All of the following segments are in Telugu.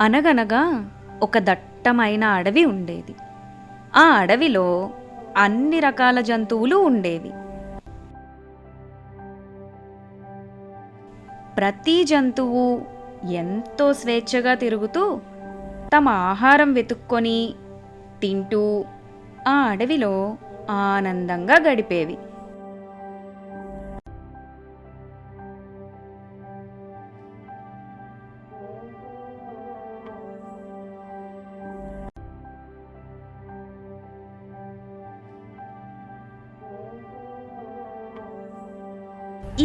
అనగనగా ఒక దట్టమైన అడవి ఉండేది. ఆ అడవిలో అన్ని రకాల జంతువులు ఉండేవి. ప్రతి జంతువు ఎంతో స్వేచ్ఛగా తిరుగుతూ తమ ఆహారం వెతుక్కొని తింటూ ఆ అడవిలో ఆనందంగా గడిపేవి.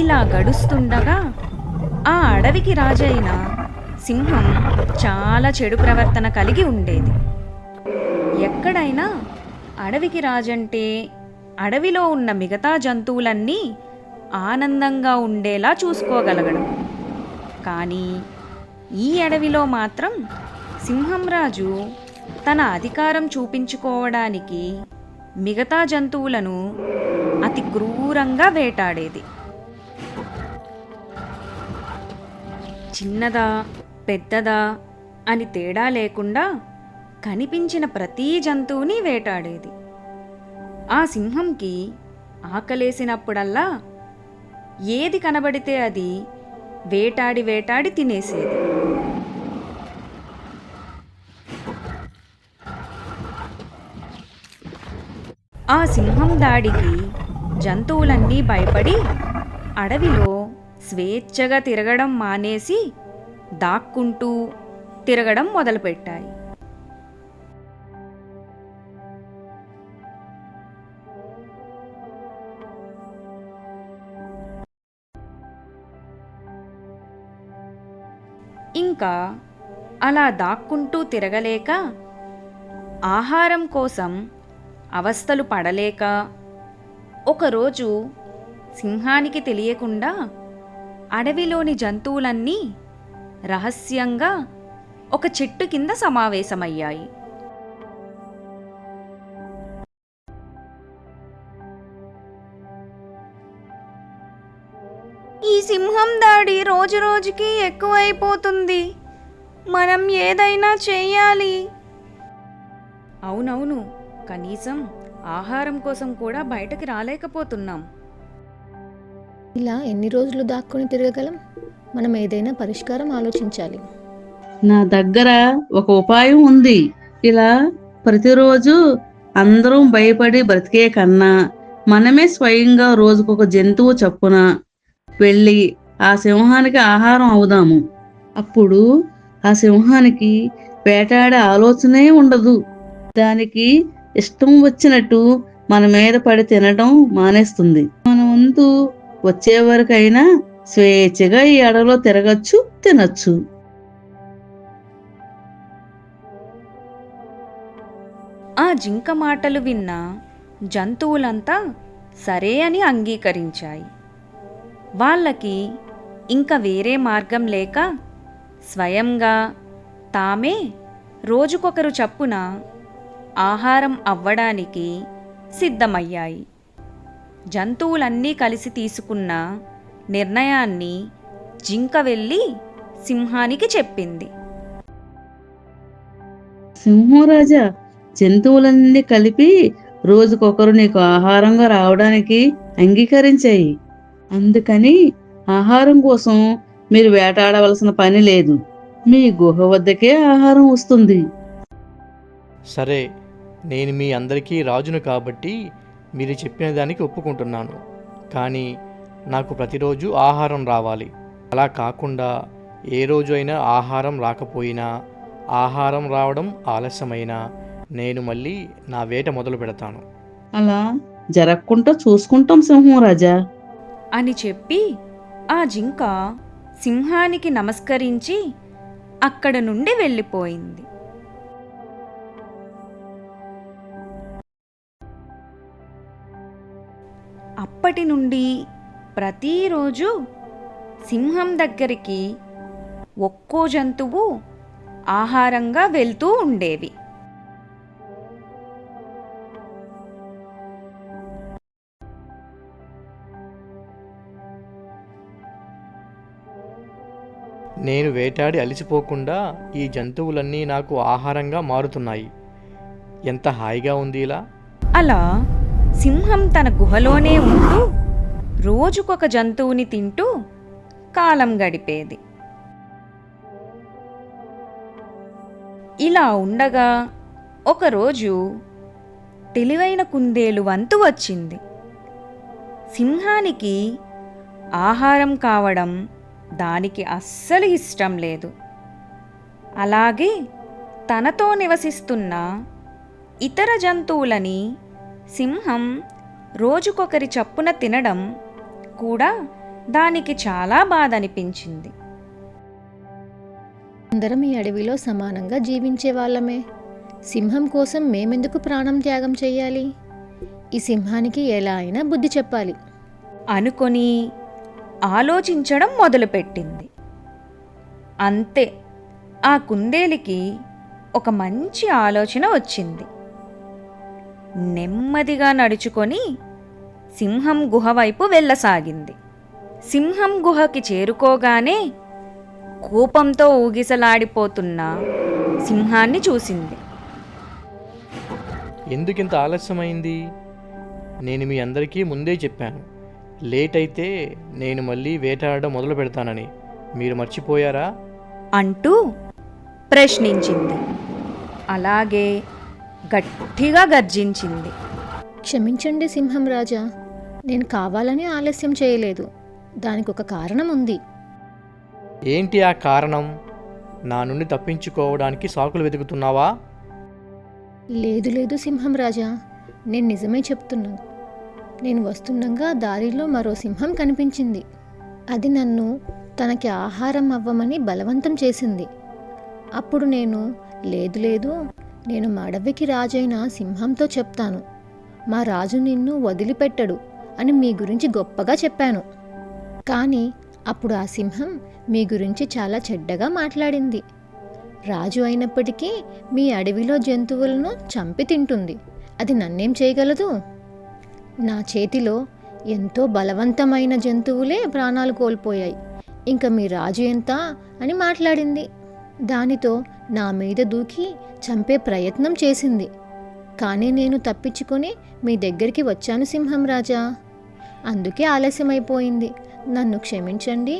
ఇలా గడుస్తుండగా ఆ అడవికి రాజైన సింహం చాలా చెడు ప్రవర్తన కలిగి ఉండేది. ఎక్కడైనా అడవికి రాజంటే అడవిలో ఉన్న మిగతా జంతువులన్నీ ఆనందంగా ఉండేలా చూసుకోగలగడం. కానీ ఈ అడవిలో మాత్రం సింహం రాజు తన అధికారం చూపించుకోవడానికి మిగతా జంతువులను అతి క్రూరంగా వేటాడేది. చిన్నదా పెద్దదా అని తేడా లేకుండా కనిపించిన ప్రతి జంతువుని వేటాడేది. ఆ సింహంకి ఆకలేసినప్పుడల్లా ఏది కనబడితే అది వేటాడి వేటాడి తినేసేది. ఆ సింహం దాడికి జంతువులన్నీ భయపడి అడవిలో స్వేచ్ఛగా తిరగడం మానేసి దాక్కుంటూ తిరగడం మొదలుపెట్టాయి. ఇంకా అలా దాక్కుంటూ తిరగలేక ఆహారం కోసం అవస్థలు పడలేక ఒకరోజు సింహానికి తెలియకుండా అడవిలోని జంతువులన్నీ రహస్యంగా ఒక చెట్టు కింద సమావేశమయ్యాయి. ఈ సింహం దాడి రోజురోజుకి ఎక్కువైపోతుంది. మనం ఏదైనా చెయ్యాలి. అవునవును, కనీసం ఆహారం కోసం కూడా బయటకి రాలేకపోతున్నాం. ఇలా ఎన్ని రోజులు దాక్కుని తిరగగలం? మనం ఏదైనా పరిష్కారం ఆలోచించాలి. నా దగ్గర ఒక ఉపాయం ఉంది. ఇలా ప్రతిరోజు అందరం భయపడి బ్రతికే కన్నా మనమే స్వయంగా రోజుకొక జంతువు చప్పున వెళ్ళి ఆ సింహానికి ఆహారం అవుదాము. అప్పుడు ఆ సింహానికి వేటాడే ఆలోచనే ఉండదు. దానికి ఇష్టం వచ్చినట్టు మన మీద పడి తినడం మానేస్తుంది. మన వంతు వచ్చే వరకైనా స్వేచ్ఛగా ఈ అడవిలో తిరగచ్చు, తినచ్చు. ఆ జింక మాటలు విన్న జంతువులంతా సరే అని అంగీకరించాయి. వాళ్ళకి ఇంక వేరే మార్గం లేక స్వయంగా తామే రోజుకొకరు చప్పున ఆహారం అవ్వడానికి సిద్ధమయ్యాయి. జంతువులన్నీ కలిసి తీసుకున్న నిర్ణయాన్ని జింక వెళ్ళి సింహానికి చెప్పింది. సింహరాజా, జంతువులన్నీ కలిపి రోజుకొకరు నీకు ఆహారంగా రావడానికి అంగీకరించాయి. అందుకని ఆహారం కోసం మీరు వేటాడవలసిన పని లేదు. మీ గుహ వద్దకే ఆహారం వస్తుంది. సరే, నేను మీ అందరికీ రాజును కాబట్టి మీరు చెప్పిన దానికి ఒప్పుకుంటున్నాను. కానీ నాకు ప్రతిరోజు ఆహారం రావాలి. అలా కాకుండా ఏ రోజు అయినా ఆహారం రాకపోయినా, ఆహారం రావడం ఆలస్యమైనా నేను మళ్ళీ నా వేట మొదలు పెడతాను. అలా జరగకుండా చూసుకుంటాం సింహరాజా అని చెప్పి ఆ జింక సింహానికి నమస్కరించి అక్కడ నుండి వెళ్ళిపోయింది. అప్పటి నుండి ప్రతిరోజు సింహం దగ్గరికి ఒక్కో జంతువు ఆహారంగా వెళ్తూ ఉండేవి. నేను వేటాడి అలసిపోకుండా ఈ జంతువులన్నీ నాకు ఆహారంగా మారుతున్నాయి. ఎంత హాయిగా ఉంది ఇలా. అలా సింహం తన గుహలోనే ఉంటూ రోజుకొక జంతువుని తింటూ కాలం గడిపేది. ఇలా ఉండగా ఒకరోజు తెలివైన కుందేలు వంతు వచ్చింది. సింహానికి ఆహారం కావడం దానికి అస్సలు ఇష్టం లేదు. అలాగే తనతో నివసిస్తున్న ఇతర జంతువులని సింహం రోజుకొకరి చప్పున తినడం కూడా దానికి చాలా బాధ అనిపించింది. అందరం ఈ అడవిలో సమానంగా జీవించే వాళ్ళమే. సింహం కోసం మేమెందుకు ప్రాణం త్యాగం చేయాలి? ఈ సింహానికి ఎలా అయినా బుద్ధి చెప్పాలి అనుకొని ఆలోచించడం మొదలుపెట్టింది. అంతే, ఆ కుందేలికి ఒక మంచి ఆలోచన వచ్చింది. నెమ్మదిగా నడుచుకొని సింహం గుహ వైపు వెళ్ళసాగింది. సింహం గుహకి చేరుకోగానే కోపంతో ఊగిసలాడిపోతున్న సింహాన్ని చూసింది. ఎందుకింత ఆలస్యమైంది? నేను మీ అందరికీ ముందే చెప్పాను, లేట్ అయితే నేను మళ్ళీ వేటాడడం మొదలు పెడతానని. మీరు మర్చిపోయారా? అంటూ ప్రశ్నించింది. అలాగే గట్టిగా గర్జించింది. క్షమించండి సింహం రాజా, నేను కావాలని ఆలస్యం చేయలేదు. దానికి ఒక కారణం ఉంది. ఏంటి ఆ కారణం? నా నుండి తప్పించుకోవడానికి సాకులు వెతుకుతున్నావా? లేదు సింహం రాజా, నేను నిజమే చెప్తున్నాను. నేను వస్తుండగా దారిలో మరో సింహం కనిపించింది. అది నన్ను తనకి ఆహారం అవ్వమని బలవంతం చేసింది. అప్పుడు నేను లేదు, నేను మా అడవికి రాజైన సింహంతో చెప్తాను, మా రాజు నిన్ను వదిలిపెట్టడు అని మీ గురించి గొప్పగా చెప్పాను. కానీ అప్పుడు ఆ సింహం మీ గురించి చాలా చెడ్డగా మాట్లాడింది. రాజు అయినప్పటికీ మీ అడవిలో జంతువులను చంపి తింటుంది. అది నన్నేం చేయగలదు? నా చేతిలో ఎంతో బలవంతమైన జంతువులే ప్రాణాలు కోల్పోయాయి. ఇంకా మీ రాజు ఎంత అని మాట్లాడింది. దానితో నా మీద దూకి చంపే ప్రయత్నం చేసింది. కానీ నేను తప్పించుకొని మీ దగ్గరికి వచ్చాను సింహం రాజా. అందుకే ఆలస్యమైపోయింది. నన్ను క్షమించండి.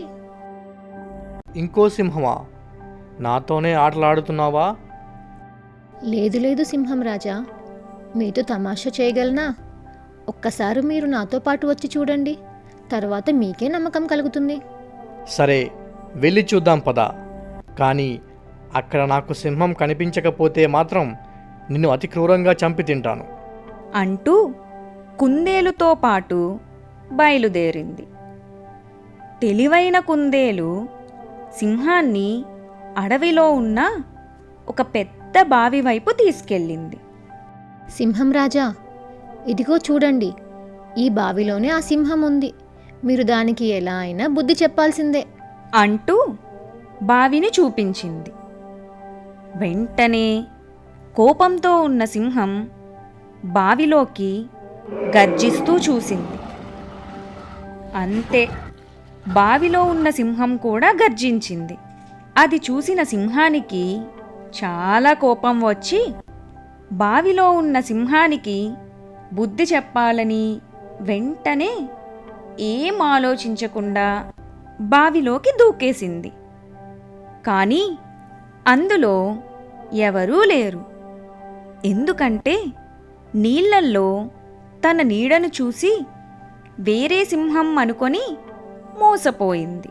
ఇంకో సింహమా? నాతోనే ఆటలాడుతున్నావా? లేదు సింహం రాజా, మీతో తమాషా చేయగలనా? ఒక్కసారి మీరు నాతో పాటు వచ్చి చూడండి, తర్వాత మీకే నమ్మకం కలుగుతుంది. సరే, వెళ్ళి చూద్దాం పద. కానీ అక్కడ నాకు సింహం కనిపించకపోతే మాత్రం నిన్ను అతి క్రూరంగా చంపి తింటాను అంటూ కుందేలుతో పాటు బయలుదేరింది. తెలివైన కుందేలు సింహాన్ని అడవిలో ఉన్న ఒక పెద్ద బావి వైపు తీసుకెళ్ళింది. సింహం రాజా, ఇదిగో చూడండి, ఈ బావిలోనే ఆ సింహం ఉంది. మీరు దానికి ఎలా అయినా బుద్ధి చెప్పాల్సిందే అంటూ బావిని చూపించింది. వెంటనే కోపంతో ఉన్న సింహం బావిలోకి గర్జిస్తూ చూసింది. అంతే, బావిలో ఉన్న సింహం కూడా గర్జించింది. అది చూసిన సింహానికి చాలా కోపం వచ్చి బావిలో ఉన్న సింహానికి బుద్ధి చెప్పాలని వెంటనే ఏం ఆలోచించకుండా బావిలోకి దూకేసింది. కానీ అందులో ఎవరూ లేరు. ఎందుకంటే నీళ్లల్లో తన నీడను చూసి వేరే సింహం అనుకొని మోసపోయింది.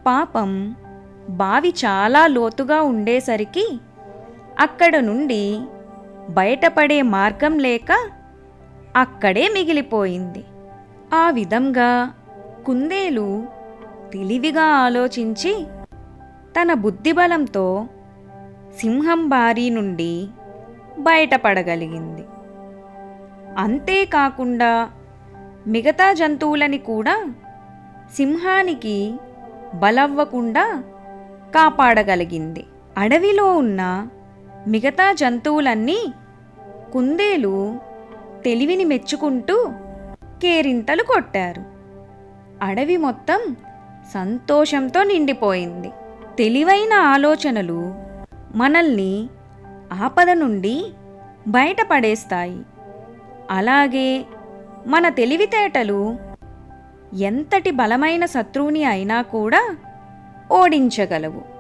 పాపం బావి చాలా లోతుగా ఉండేసరికి అక్కడ నుండి బయటపడే మార్గం లేక అక్కడే మిగిలిపోయింది. ఆ విధంగా కుందేలు తెలివిగా ఆలోచించి తన బుద్ధిబలంతో సింహం బారి నుండి బయటపడగలిగింది. అంతేకాకుండా మిగతా జంతువులని కూడా సింహానికి బలవ్వకుండా కాపాడగలిగింది. అడవిలో ఉన్న మిగతా జంతువులన్నీ కుందేలు తెలివిని మెచ్చుకుంటూ కేరింతలు కొట్టారు. అడవి మొత్తం సంతోషంతో నిండిపోయింది. తెలివైన ఆలోచనలు మనల్ని ఆపద నుండి బయటపడేస్తాయి. అలాగే మన తెలివితేటలు ఎంతటి బలమైన శత్రువుని అయినా కూడా ఓడించగలవు.